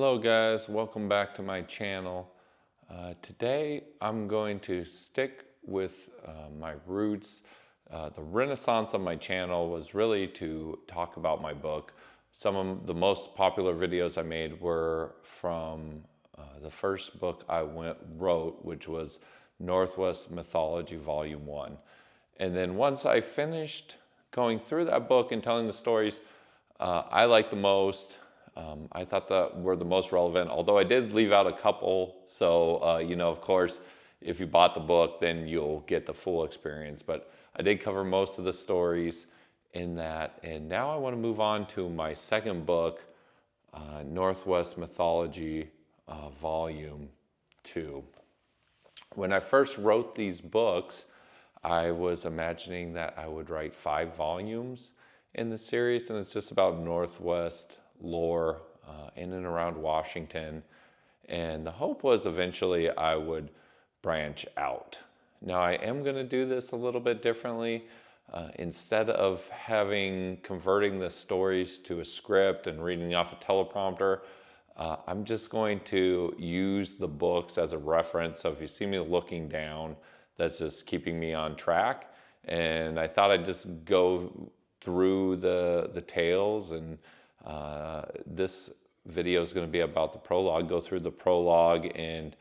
Hello guys, welcome back to my channel. Today I'm going to stick with my roots. The renaissance of my channel was really to talk about my book. Some of the most popular videos I made were from the first book I wrote, which was Northwest Mythology Volume 1. And then once I finished going through that book and telling the stories I liked the most, I thought that were the most relevant, although I did leave out a couple. So, of course, if you bought the book, then you'll get the full experience. But I did cover most of the stories in that. And now I want to move on to my second book, Northwest Mythology Volume 2. When I first wrote these books, I was imagining that I would write 5 volumes in the series, and it's just about Northwest lore in and around Washington. And the hope was eventually I would branch out. Now I am going to do this a little bit differently. Instead of converting the stories to a script and reading off a teleprompter, I'm just going to use the books as a reference. So if you see me looking down, that's just keeping me on track. And I thought I'd just go through the tales, and this video is going to be about the prologue. Go through the prologue and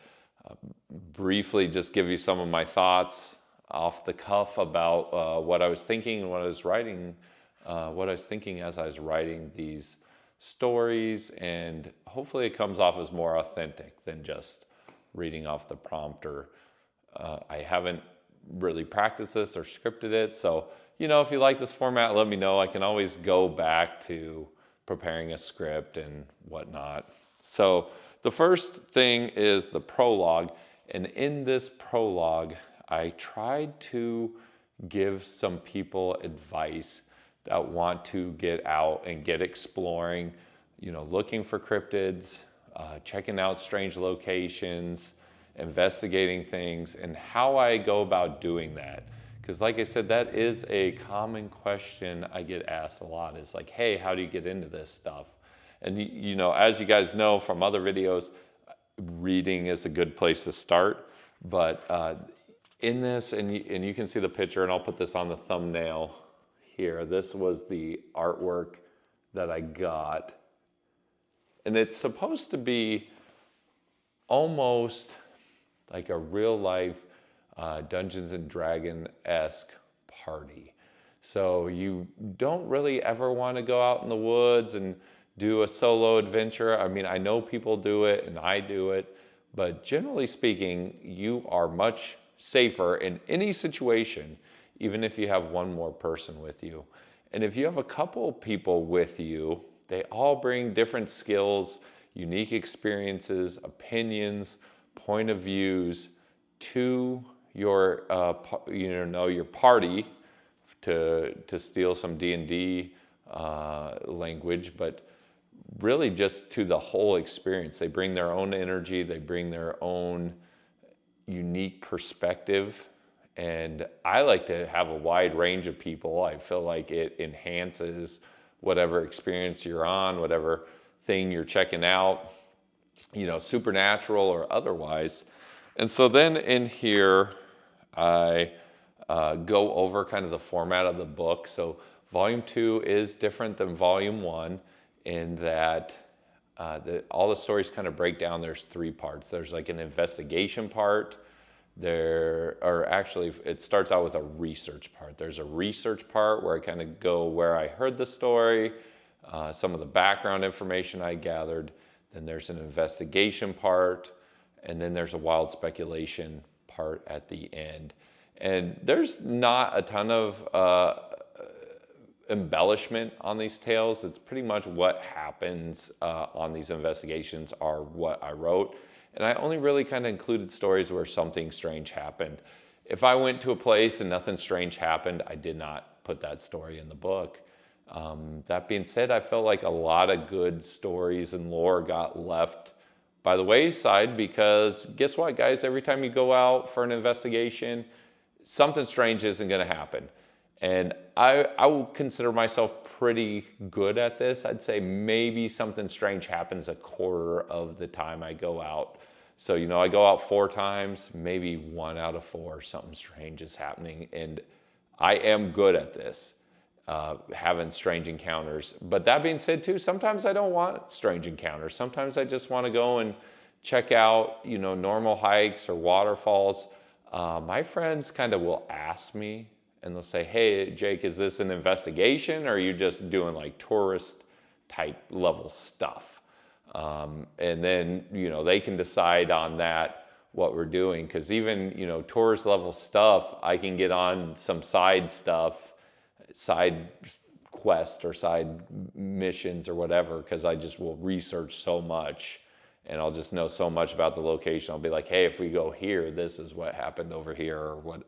briefly just give you some of my thoughts off the cuff about what I was thinking and what I was writing, what I was thinking as I was writing these stories, and hopefully it comes off as more authentic than just reading off the prompter. I haven't really practiced this or scripted it, so if you like this format, let me know. I can always go back to preparing a script and whatnot. So the first thing is the prologue, and in this prologue I tried to give some people advice that want to get out and get exploring, looking for cryptids, checking out strange locations, investigating things, and how I go about doing that. Because like I said, that is a common question I get asked a lot. Is like, hey, how do you get into this stuff? And as you guys know from other videos, reading is a good place to start. But in this, and you can see the picture, and I'll put this on the thumbnail here. This was the artwork that I got. And it's supposed to be almost like a real life Dungeons and Dragon-esque party. So you don't really ever want to go out in the woods and do a solo adventure. I mean, I know people do it and I do it, but generally speaking, you are much safer in any situation, even if you have one more person with you. And if you have a couple people with you, they all bring different skills, unique experiences, opinions, point of views to your your party, to steal some D&D language, but really just to the whole experience. They bring their own energy, they bring their own unique perspective, and I like to have a wide range of people. I feel like it enhances whatever experience you're on, whatever thing you're checking out, supernatural or otherwise. And so then in here, I go over kind of the format of the book. So volume 2 is different than volume 1 in that all the stories kind of break down. There's 3 parts. There's like an investigation part. It starts out with a research part. There's a research part where I kind of go where I heard the story, some of the background information I gathered. Then there's an investigation part, and then there's a wild speculation part at the end. And there's not a ton of embellishment on these tales. It's pretty much what happens on these investigations are what I wrote. And I only really kind of included stories where something strange happened. If I went to a place and nothing strange happened, I did not put that story in the book. That being said, I felt like a lot of good stories and lore got left by the wayside, because guess what, guys? Every time you go out for an investigation, something strange isn't going to happen. And I will consider myself pretty good at this. I'd say maybe something strange happens a quarter of the time I go out. So, I go out 4 times, maybe 1 out of 4, something strange is happening. And I am good at this, having strange encounters. But that being said, too, sometimes I don't want strange encounters. Sometimes I just want to go and check out, normal hikes or waterfalls. My friends kind of will ask me, and they'll say, "Hey, Jake, is this an investigation, or are you just doing like tourist type level stuff?" And then, they can decide on that what we're doing. Because even, tourist level stuff, I can get on some side stuff, side quest or side missions or whatever, because I just will research so much and I'll just know so much about the location. I'll be like, "Hey, if we go here, this is what happened over here,"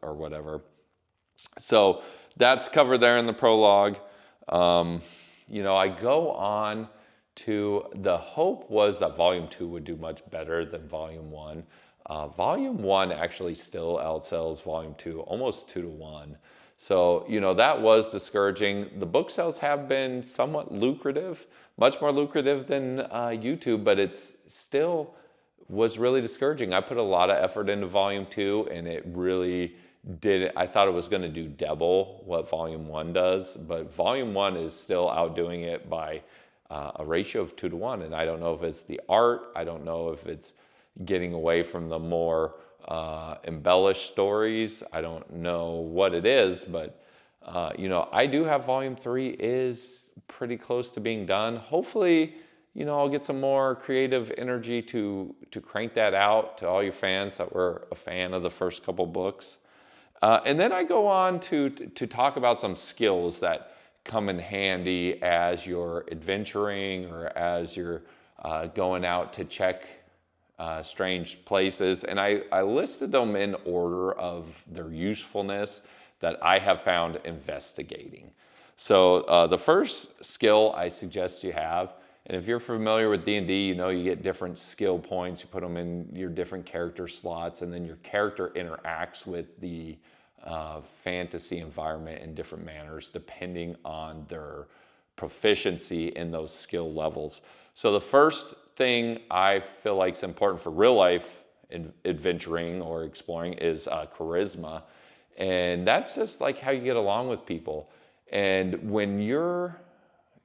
or whatever. So that's covered there in the prologue. I go on to, the hope was that volume 2 would do much better than volume 1. Volume 1 actually still outsells volume 2 almost 2 to 1. So, that was discouraging. The book sales have been somewhat lucrative, much more lucrative than YouTube, but it's still was really discouraging. I put a lot of effort into volume 2, and it really did. I thought it was going to do double what volume 1 does, but volume 1 is still outdoing it by a ratio of 2 to 1. And I don't know if it's the art. I don't know if it's getting away from the more embellished stories. I don't know what it is, but I do have volume 3 is pretty close to being done. Hopefully, I'll get some more creative energy to crank that out to all your fans that were a fan of the first couple books. And then I go on to talk about some skills that come in handy as you're adventuring or as you're going out to check strange places. And I listed them in order of their usefulness that I have found investigating. So the first skill I suggest you have, and if you're familiar with D&D, you get different skill points. You put them in your different character slots, and then your character interacts with the fantasy environment in different manners depending on their proficiency in those skill levels. So the first thing I feel like is important for real life adventuring or exploring is charisma. And that's just like how you get along with people. And when you're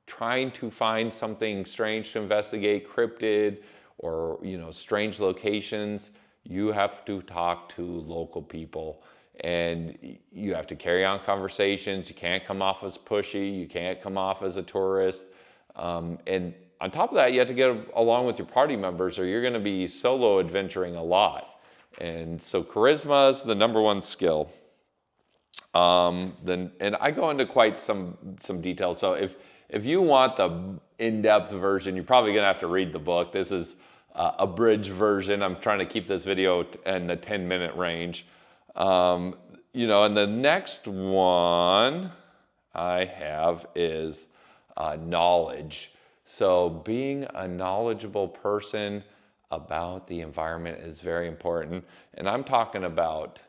trying to find something strange to investigate, cryptid or strange locations, you have to talk to local people and you have to carry on conversations. You can't come off as pushy. You can't come off as a tourist. And on top of that, you have to get along with your party members or you're going to be solo adventuring a lot. And so charisma is the number one skill. And I go into quite some details. So if you want the in-depth version, you're probably gonna have to read the book. This is a abridged version. I'm trying to keep this video in the 10-minute range. And the next one I have is knowledge. So being a knowledgeable person about the environment is very important. And I'm talking about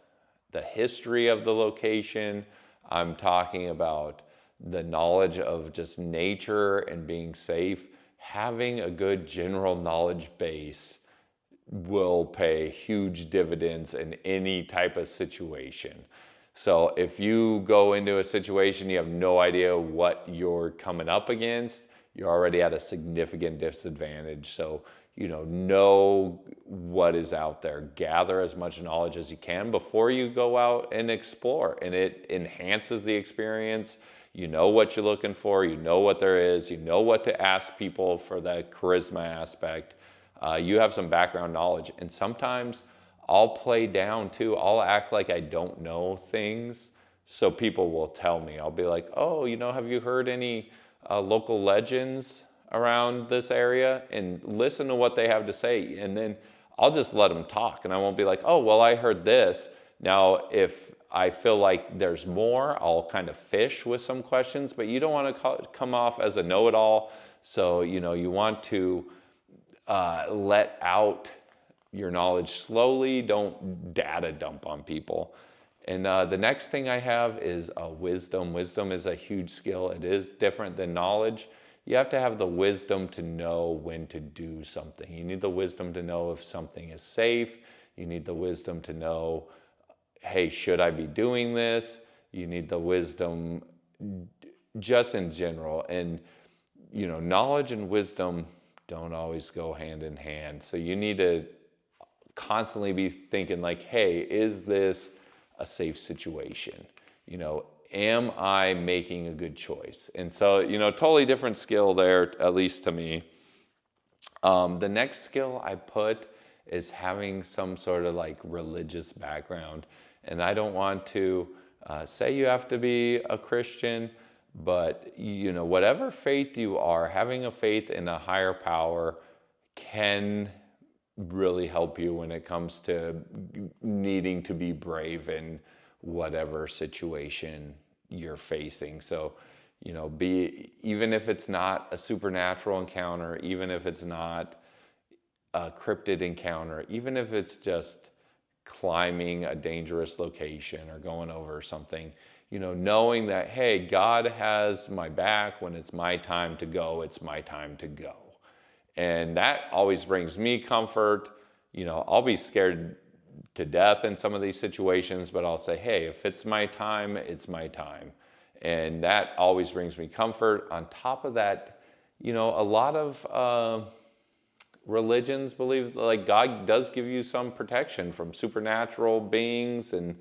the history of the location. I'm talking about the knowledge of just nature and being safe. Having a good general knowledge base will pay huge dividends in any type of situation. So if you go into a situation, you have no idea what you're coming up against, you're already at a significant disadvantage. So know what is out there. Gather as much knowledge as you can before you go out and explore. And it enhances the experience. You know what you're looking for. You know what there is. You know what to ask people for that charisma aspect. You have some background knowledge. And sometimes I'll play down too. I'll act like I don't know things. So people will tell me. I'll be like, "Oh, have you heard any local legends around this area?" And listen to what they have to say. And then I'll just let them talk. And I won't be like, "Oh, well, I heard this." Now, if I feel like there's more, I'll kind of fish with some questions, but you don't want to come off as a know-it-all. So, you want to let out your knowledge slowly. Don't data dump on people. And the next thing I have is wisdom. Wisdom is a huge skill. It is different than knowledge. You have to have the wisdom to know when to do something. You need the wisdom to know if something is safe. You need the wisdom to know, hey, should I be doing this? You need the wisdom just in general. And, knowledge and wisdom don't always go hand in hand. So you need to constantly be thinking like, hey, is this a safe situation? Am I making a good choice? And so, totally different skill there, at least to me. The next skill I put is having some sort of like religious background. And I don't want to say you have to be a Christian, but whatever faith you are, having a faith in a higher power can really help you when it comes to needing to be brave in whatever situation you're facing. So, even if it's not a supernatural encounter, even if it's not a cryptid encounter, even if it's just climbing a dangerous location or going over something, knowing that, hey, God has my back. When it's my time to go, it's my time to go. And that always brings me comfort. I'll be scared to death in some of these situations, but I'll say, hey, if it's my time, it's my time. And that always brings me comfort. On top of that, a lot of religions believe like God does give you some protection from supernatural beings and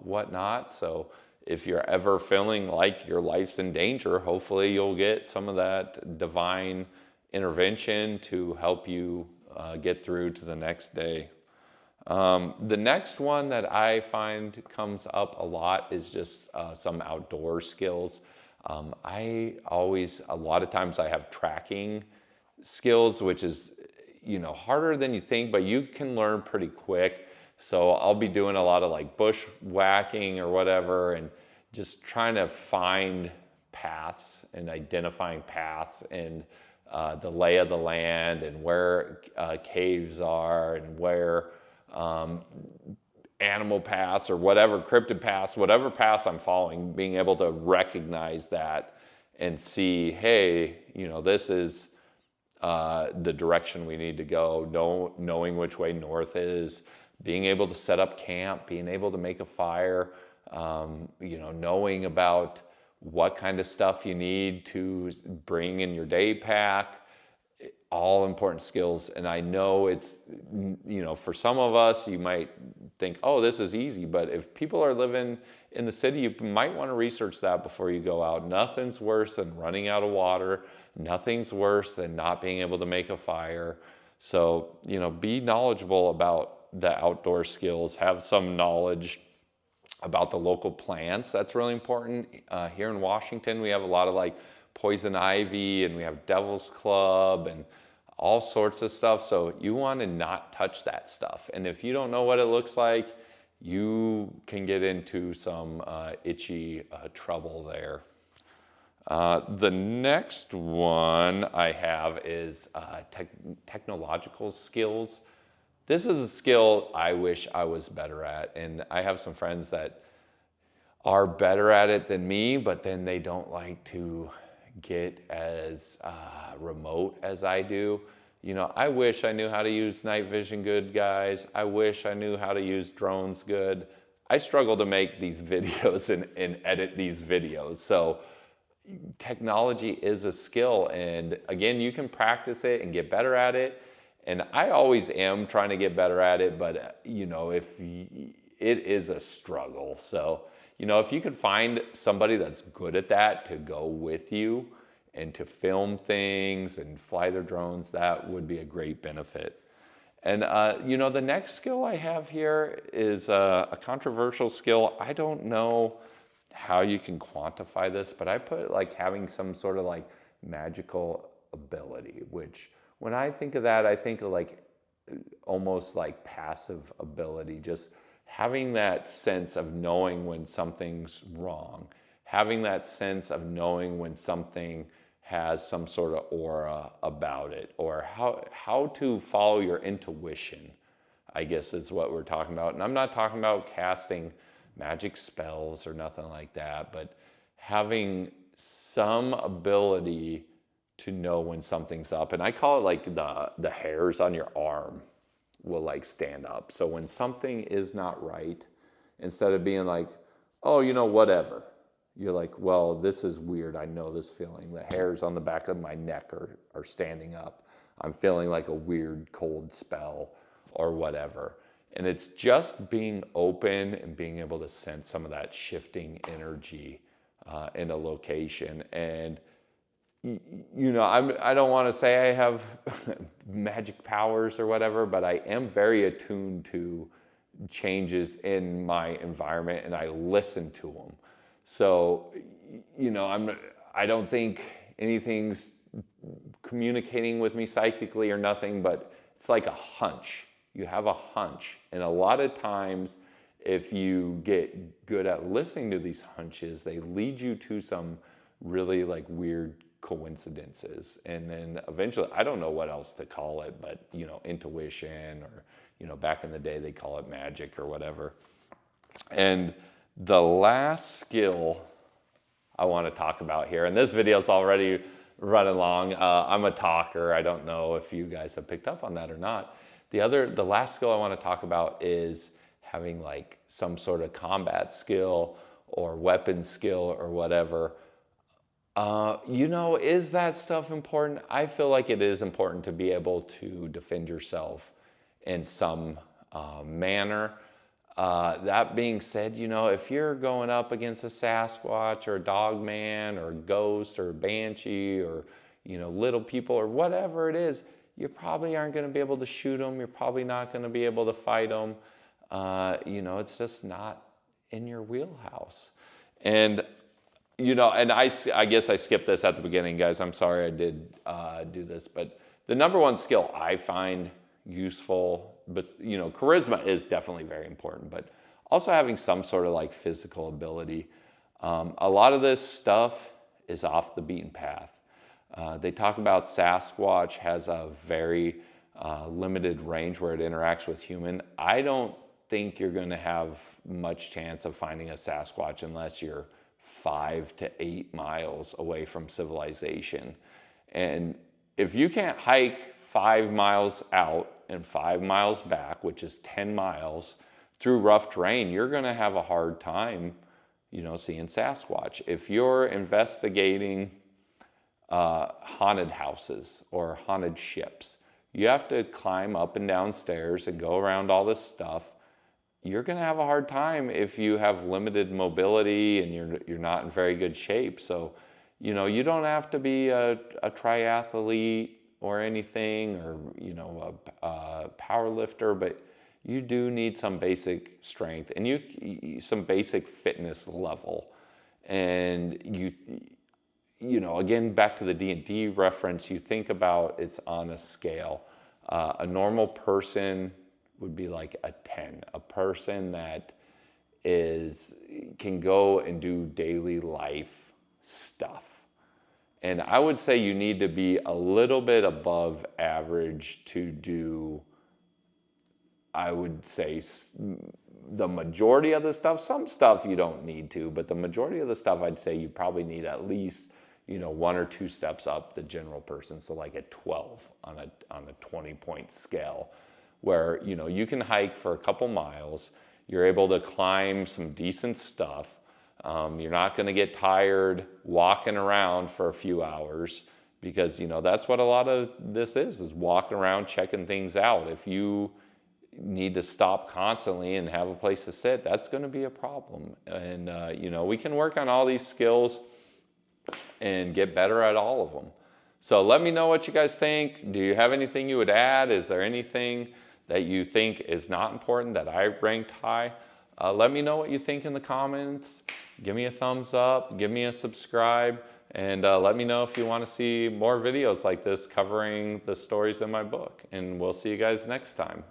whatnot. So if you're ever feeling like your life's in danger, hopefully you'll get some of that divine intervention to help you get through to the next day. The next one that I find comes up a lot is just some outdoor skills. A lot of times I have tracking skills, which is, harder than you think, but you can learn pretty quick. So I'll be doing a lot of like bushwhacking or whatever, and just trying to find paths and identifying paths and the lay of the land and where caves are and where animal paths or whatever, cryptid paths, whatever paths I'm following, being able to recognize that and see, hey, this is the direction we need to go, knowing which way north is, being able to set up camp, being able to make a fire, knowing about what kind of stuff you need to bring in your day pack, all important skills. And I know it's, for some of us, you might think, oh, this is easy. But if people are living in the city, you might want to research that before you go out. Nothing's worse than running out of water. Nothing's worse than not being able to make a fire. So, be knowledgeable about the outdoor skills, have some knowledge about the local plants. That's really important. Here in Washington, we have a lot of like poison ivy, and we have devil's club and all sorts of stuff. So you want to not touch that stuff. And if you don't know what it looks like, you can get into some itchy trouble there. The next one I have is technological skills. This is a skill I wish I was better at. And I have some friends that are better at it than me, but then they don't like to get as remote as I do. I wish I knew how to use night vision good, guys. I wish I knew how to use drones good. I struggle to make these videos and edit these videos. So technology is a skill. And again, you can practice it and get better at it. And I always am trying to get better at it, but it is a struggle. So, if you could find somebody that's good at that to go with you and to film things and fly their drones, that would be a great benefit. And, the next skill I have here is a controversial skill. I don't know how you can quantify this, but I put like having some sort of like magical ability, which when I think of that, I think of like almost like passive ability, just having that sense of knowing when something's wrong, having that sense of knowing when something has some sort of aura about it, or how to follow your intuition, I guess is what we're talking about. And I'm not talking about casting magic spells or nothing like that, but having some ability to know when something's up. And I call it like the hairs on your arm will like stand up. So when something is not right, instead of being like, oh, whatever, you're like, well, this is weird. I know this feeling. The hairs on the back of my neck are standing up. I'm feeling like a weird cold spell or whatever. And it's just being open and being able to sense some of that shifting energy in a location. And I don't want to say I have magic powers or whatever, but I am very attuned to changes in my environment, and I listen to them. So, I don't think anything's communicating with me psychically or nothing, but it's like a hunch. You have a hunch. And a lot of times, if you get good at listening to these hunches, they lead you to some really like weird coincidences. And then eventually, I don't know what else to call it, but intuition, or back in the day they call it magic or whatever. And the last skill I want to talk about here, and this video is already running long. I'm a talker. I don't know if you guys have picked up on that or not. The last skill I want to talk about is having like some sort of combat skill or weapon skill or whatever. Is that stuff important? I feel like it is important to be able to defend yourself in some manner. That being said, if you're going up against a Sasquatch or a Dogman or a ghost or a banshee or, little people or whatever it is, you probably aren't going to be able to shoot them. You're probably not going to be able to fight them. It's just not in your wheelhouse. And, and I guess I skipped this at the beginning, guys. I'm sorry I did do this. But the number one skill I find useful, but charisma is definitely very important, but also having some sort of like physical ability. A lot of this stuff is off the beaten path. They talk about Sasquatch has a very limited range where it interacts with human. I don't think you're going to have much chance of finding a Sasquatch unless you're 5 to 8 miles away from civilization. And if you can't hike 5 miles out and 5 miles back, which is 10 miles through rough terrain, you're going to have a hard time, seeing Sasquatch. If you're investigating haunted houses or haunted ships, you have to climb up and down stairs and go around all this stuff. You're going to have a hard time if you have limited mobility and you're not in very good shape. So, you don't have to be a triathlete or anything, or a power lifter, but you do need some basic strength and some basic fitness level. And again, back to the D&D reference, you think about it's on a scale. A normal person would be like a 10, a person that can go and do daily life stuff. And I would say you need to be a little bit above average to do, I would say, the majority of the stuff. Some stuff you don't need to, but the majority of the stuff I'd say you probably need at least, 1 or 2 steps up the general person. So like a 12 on a 20-point scale, where, you can hike for a couple miles. You're able to climb some decent stuff. You're not going to get tired walking around for a few hours, because that's what a lot of this is walking around checking things out. If you need to stop constantly and have a place to sit, that's going to be a problem. And we can work on all these skills and get better at all of them. So let me know what you guys think. Do you have anything you would add? Is there anything that you think is not important that I ranked high? Let me know what you think in the comments. Give me a thumbs up, give me a subscribe, and let me know if you want to see more videos like this covering the stories in my book. And we'll see you guys next time.